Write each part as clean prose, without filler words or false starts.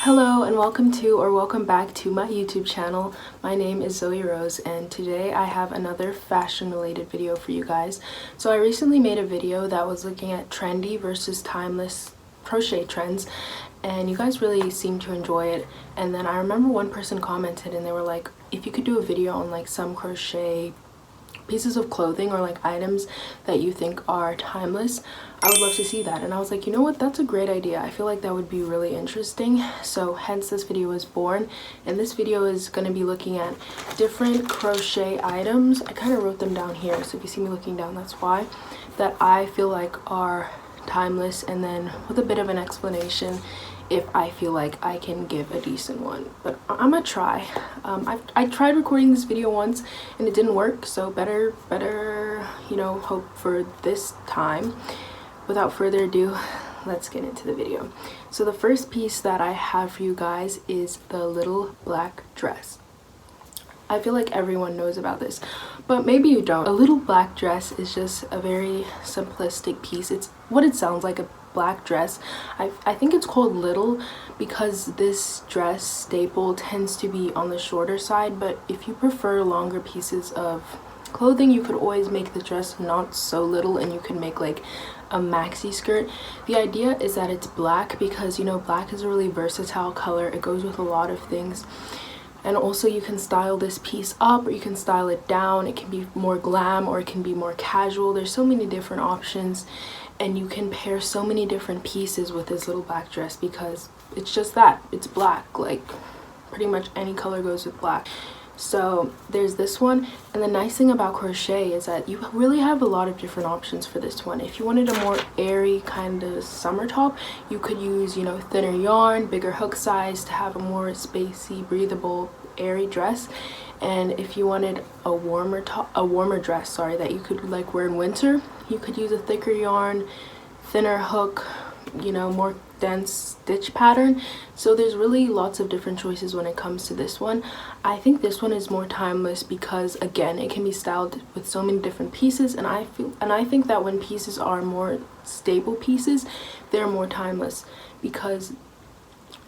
Hello and welcome back to my YouTube channel. My name is Zoe-Rose and today I have another fashion related video for you guys. So I recently made a video that was looking at trendy versus timeless crochet trends and you guys really seemed to enjoy it. And then I remember one person commented and they were like, if you could do a video on like some crochet pieces of clothing or like items that you think are timeless, I would love to see that. And I was like, you know what, that's a great idea. I feel like that would be really interesting. So hence this video was born, and this video is going to be looking at different crochet items. I kind of wrote them down here, so if you see me looking down, that's why, that I feel like are timeless, and then with a bit of an explanation if I feel like I can give a decent one. But I'm gonna try. I tried recording this video once and it didn't work, so better you know, hope for this time. Without further ado, let's get into the video. So the first piece that I have for you guys is the little black dress. I feel like everyone knows about this, but maybe you don't. A little black dress is just a very simplistic piece. It's what it sounds like, a black dress. I think it's called little because this dress staple tends to be on the shorter side, but if you prefer longer pieces of clothing, you could always make the dress not so little and you can make like a maxi skirt. The idea is that it's black because, you know, black is a really versatile color. It goes with a lot of things. And also you can style this piece up or you can style it down. It can be more glam or it can be more casual. There's so many different options and you can pair so many different pieces with this little black dress because it's just that. It's black. Like pretty much any color goes with black. So there's this one, and the nice thing about crochet is that you really have a lot of different options for this one. If you wanted a more airy kind of summer top, you could use, you know, thinner yarn, bigger hook size to have a more spacey, breathable, airy dress. And if you wanted a warmer dress, sorry, that you could like wear in winter, you could use a thicker yarn, thinner hook, you know, more dense stitch pattern. So there's really lots of different choices when it comes to this one. I think this one is more timeless because again, it can be styled with so many different pieces, and I think that when pieces are more stable pieces, they're more timeless because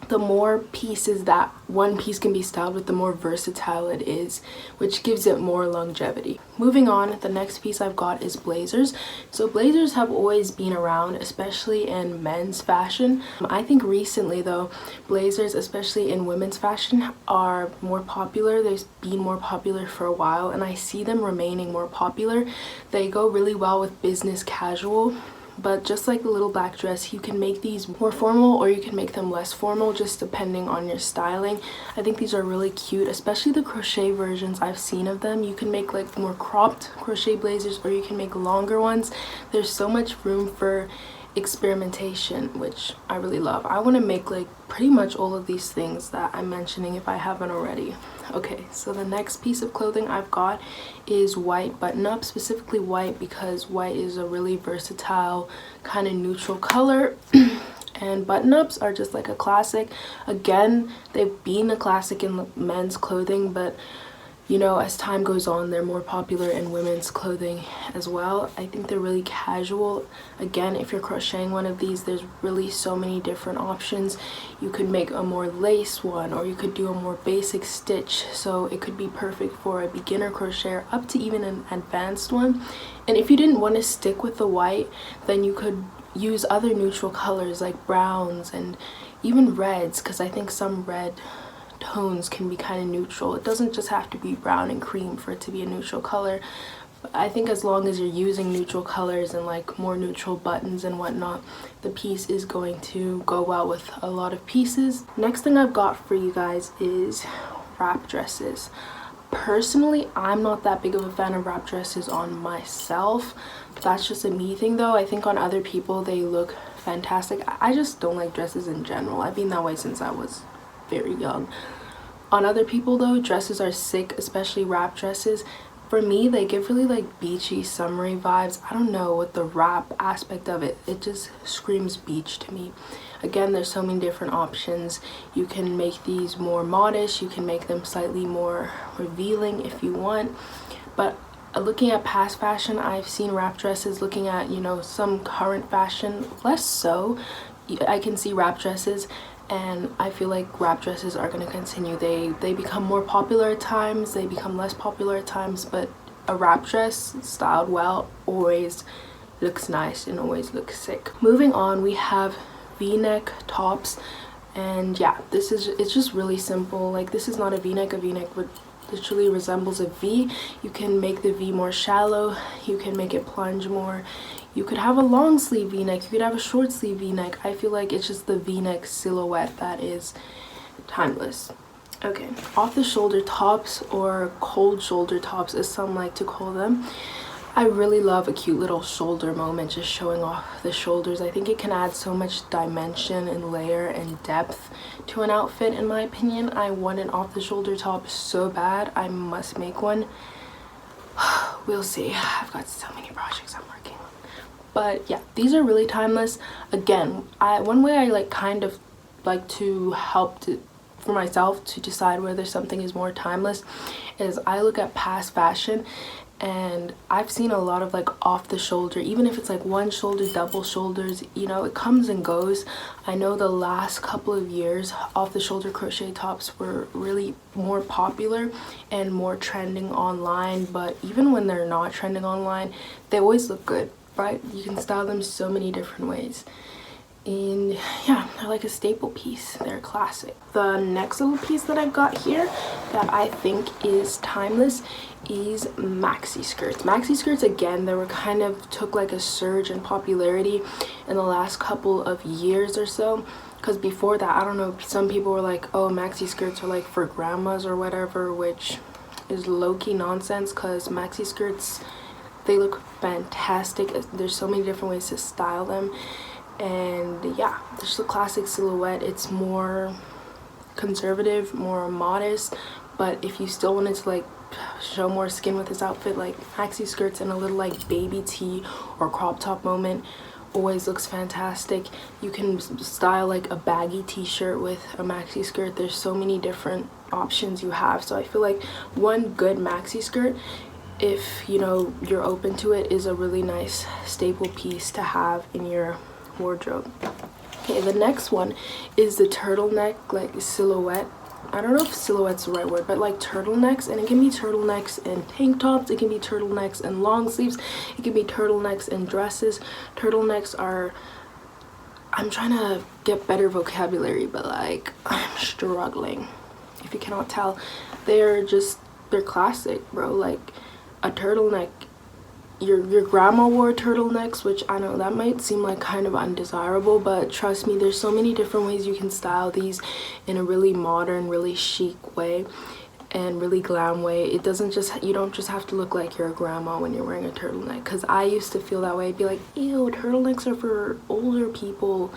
the more pieces that one piece can be styled with, the more versatile it is, which gives it more longevity. Moving on, the next piece I've got is blazers. So blazers have always been around, especially in men's fashion. I think recently though, blazers, especially in women's fashion, are more popular. They've been more popular for a while and I see them remaining more popular. They go really well with business casual. But just like the little black dress, you can make these more formal or you can make them less formal, just depending on your styling. I think these are really cute, especially the crochet versions I've seen of them. You can make like more cropped crochet blazers or you can make longer ones. There's so much room for experimentation, which I really love. I want to make like pretty much all of these things that I'm mentioning if I haven't already. Okay, so the next piece of clothing I've got is white button-up, specifically white because white is a really versatile kind of neutral color. And button-ups are just like a classic. Again, they've been a classic in men's clothing, but you know, as time goes on, they're more popular in women's clothing as well. I think they're really casual. Again, if you're crocheting one of these, there's really so many different options. You could make a more lace one or you could do a more basic stitch. So it could be perfect for a beginner crocheter up to even an advanced one. And if you didn't want to stick with the white, then you could use other neutral colors like browns and even reds, because I think some red tones can be kind of neutral. It doesn't just have to be brown and cream for it to be a neutral color. But I think as long as you're using neutral colors and like more neutral buttons and whatnot, the piece is going to go well with a lot of pieces. Next thing I've got for you guys is wrap dresses. Personally, I'm not that big of a fan of wrap dresses on myself. That's just a me thing though. I think on other people they look fantastic. I just don't like dresses in general. I've been that way since I was very young. On other people though, dresses are sick, especially wrap dresses. For me, they give really like beachy, summery vibes. I don't know, with the wrap aspect of it, it just screams beach to me. Again, there's so many different options. You can make these more modish, you can make them slightly more revealing if you want. But looking at past fashion, I've seen wrap dresses. Looking at, you know, some current fashion, less so. I can see wrap dresses and I feel like wrap dresses are going to continue. They become more popular at times, they become less popular at times, but a wrap dress styled well always looks nice and always looks sick. Moving on, we have v-neck tops, and yeah, it's just really simple. Like, this is not a v-neck. A v-neck would literally resembles a V. You can make the V more shallow, you can make it plunge more, you could have a long sleeve v-neck, you could have a short sleeve v-neck. I feel like it's just the v-neck silhouette that is timeless. Okay, off the shoulder tops, or cold shoulder tops as some like to call them. I really love a cute little shoulder moment, just showing off the shoulders. I think it can add so much dimension and layer and depth to an outfit, in my opinion. I want an off the shoulder top so bad. I must make one. We'll see. I've got so many projects I'm working on. But yeah, these are really timeless. Again, one way I like kind of like to help for myself to decide whether something is more timeless is I look at past fashion, and I've seen a lot of like off the shoulder, even if it's like one shoulder, double shoulders, you know, it comes and goes. I know the last couple of years off the shoulder crochet tops were really more popular and more trending online, but even when they're not trending online, they always look good, right? You can style them so many different ways. And yeah, they're like a staple piece. They're classic. The next little piece that I've got here that I think is timeless is maxi skirts. Maxi skirts, again, they were kind of took like a surge in popularity in the last couple of years or so, because before that, I don't know, some people were like, oh, maxi skirts are like for grandmas or whatever, which is low-key nonsense, because maxi skirts, they look fantastic. There's so many different ways to style them. And yeah, it's just a classic silhouette. It's more conservative, more modest, but if you still wanted to like show more skin with this outfit, like maxi skirts and a little like baby tee or crop top moment always looks fantastic. You can style like a baggy t-shirt with a maxi skirt. There's so many different options you have. So I feel like one good maxi skirt, if you know you're open to it, is a really nice staple piece to have in your wardrobe. Okay, the next one is the turtleneck like silhouette. I don't know if silhouette's the right word, but like turtlenecks, and it can be turtlenecks and tank tops, it can be turtlenecks and long sleeves, it can be turtlenecks and dresses. Turtlenecks are, I'm trying to get better vocabulary, but like I'm struggling, if you cannot tell. They're classic, bro. Like a turtleneck, your grandma wore turtlenecks, which I know that might seem like kind of undesirable, but trust me, there's so many different ways you can style these in a really modern, really chic way and really glam way. It doesn't just, you don't just have to look like you're a grandma when you're wearing a turtleneck, because I used to feel that way. I'd be like, ew, turtlenecks are for older people.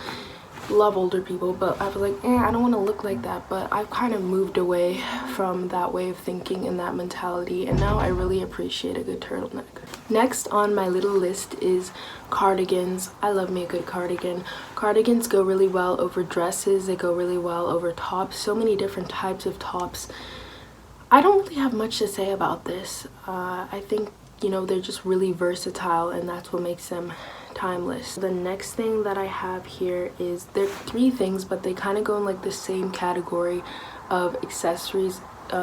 Love older people, but I was like, I don't want to look like that. But I've kind of moved away from that way of thinking and that mentality, and now I really appreciate a good turtleneck. Next on my little list is cardigans. I love me a good cardigan. Cardigans go really well over dresses, they go really well over tops, so many different types of tops. I don't really have much to say about this. I think, you know, they're just really versatile, and that's what makes them timeless. The next thing that I have here is, there are three things, but they kind of go in like the same category of accessories,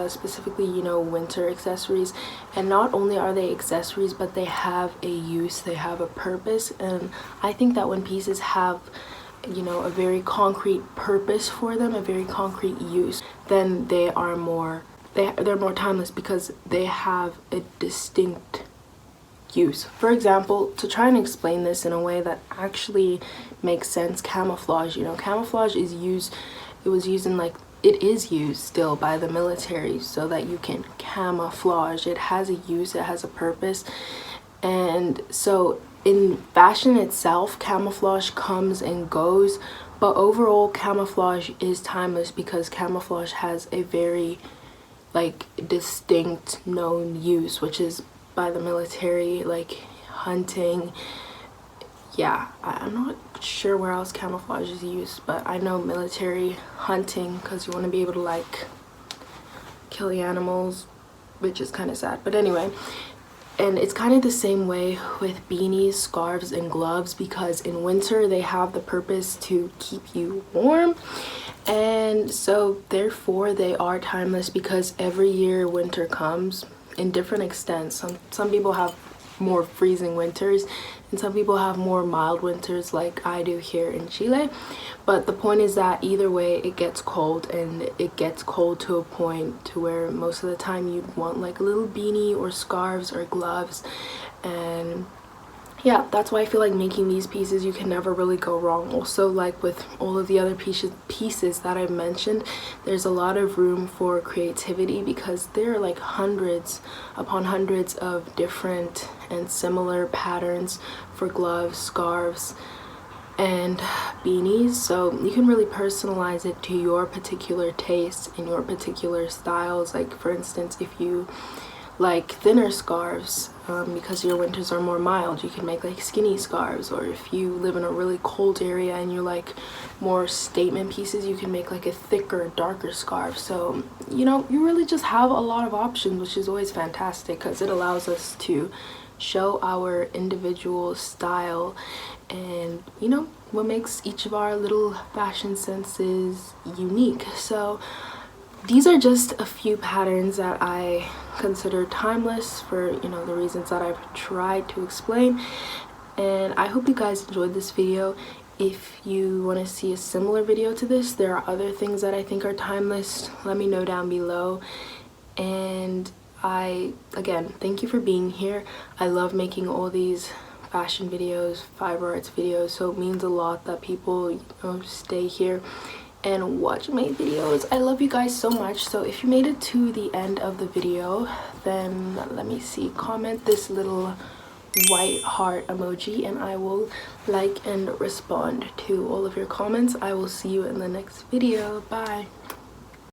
specifically, you know, winter accessories. And not only are they accessories, but they have a use, they have a purpose. And I think that when pieces have, you know, a very concrete purpose for them, a very concrete use, then they are more, they're more timeless, because they have a distinct use. For example, to try and explain this in a way that actually makes sense, camouflage. You know, camouflage is used, it was used in like, it is used still by the military so that you can camouflage. It has a use, it has a purpose. And so in fashion itself, camouflage comes and goes, but overall camouflage is timeless, because camouflage has a very like distinct known use, which is by the military, like hunting. Yeah, I'm not sure where else camouflage is used, but I know military, hunting, because you want to be able to like kill the animals, which is kind of sad. But anyway, And it's kind of the same way with beanies, scarves, and gloves, because in winter they have the purpose to keep you warm, and so therefore they are timeless, because every year winter comes in different extents. Some people have more freezing winters and some people have more mild winters like I do here in Chile, but the point is that either way it gets cold, and it gets cold to a point to where most of the time you'd want like a little beanie or scarves or gloves. And yeah, that's why I feel like making these pieces, you can never really go wrong. Also, like with all of the other pieces that I mentioned, there's a lot of room for creativity, because there are like hundreds upon hundreds of different and similar patterns for gloves, scarves, and beanies. So you can really personalize it to your particular taste and your particular styles. Like for instance, if you like thinner scarves, because your winters are more mild, you can make like skinny scarves. Or if you live in a really cold area and you like more statement pieces, you can make like a thicker, darker scarf. So you know, you really just have a lot of options, which is always fantastic, because it allows us to show our individual style and, you know, what makes each of our little fashion senses unique. So these are just a few patterns that I consider timeless for, you know, the reasons that I've tried to explain. And I hope you guys enjoyed this video. If you want to see a similar video to this, there are other things that I think are timeless, let me know down below. And again, thank you for being here. I love making all these fashion videos, fiber arts videos, so it means a lot that people, you know, stay here and watch my videos. I love you guys so much. So if you made it to the end of the video, then let me see, comment this little white heart emoji and I will like and respond to all of your comments. I will see you in the next video. Bye.